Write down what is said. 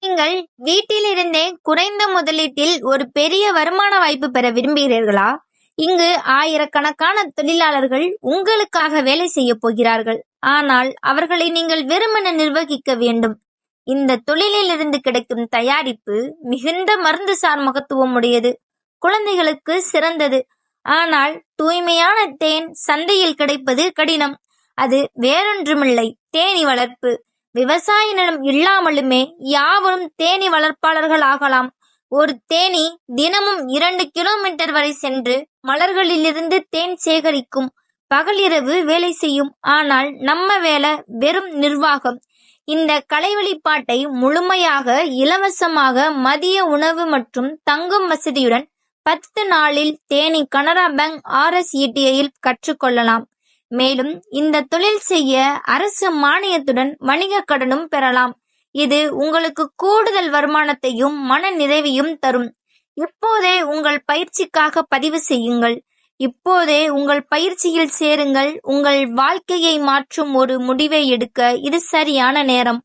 நீங்கள் வீட்டிலிருந்தே குறைந்த முதலீட்டில் ஒரு பெரிய வருமான வாய்ப்பு பெற விரும்புகிறீர்களா? இங்கு ஆயிரக்கணக்கான தொழிலாளர்கள் உங்களுக்காக வேலை செய்ய போகிறார்கள். ஆனால் அவர்களை நீங்கள் வெறுமனே நிர்வகிக்க வேண்டும். இந்த தொழிலிலிருந்து கிடைக்கும் தயாரிப்பு மிகுந்த மருந்துசார் மகத்துவம் உடையது, குழந்தைகளுக்கு சிறந்தது. ஆனால் தூய்மையான தேன் சந்தையில் கிடைப்பது கடினம். அது வேறொன்றுமில்லை, தேனீ வளர்ப்பு. விவசாய நிலம் இல்லாமலுமே யாவரும் தேனீ வளர்ப்பாளர்கள் ஆகலாம். ஒரு தேனீ தினமும் 2 கிலோமீட்டர் வரை சென்று மலர்களிலிருந்து தேன் சேகரிக்கும். பகல் இரவு வேலை செய்யும். ஆனால் நம்ம வேலை வெறும் நிர்வாகம். இந்த கலை வெளிப்பாட்டை முழுமையாக இலவசமாக மதிய உணவு மற்றும் தங்கும் வசதியுடன் 10 நாளில் தேனி கனரா பேங்க் RSETIயில் கற்றுக்கொள்ளலாம். மேலும் இந்த தொழில் செய்ய அரசு மானியத்துடன் வணிக கடனும் பெறலாம். இது உங்களுக்கு கூடுதல் வருமானத்தையும் மன நிறைவையும் தரும். இப்போதே உங்கள் பயிற்சிக்காக பதிவு செய்யுங்கள். இப்போதே உங்கள் பயிற்சியில் சேருங்கள். உங்கள் வாழ்க்கையை மாற்றும் ஒரு முடிவை எடுக்க இது சரியான நேரம்.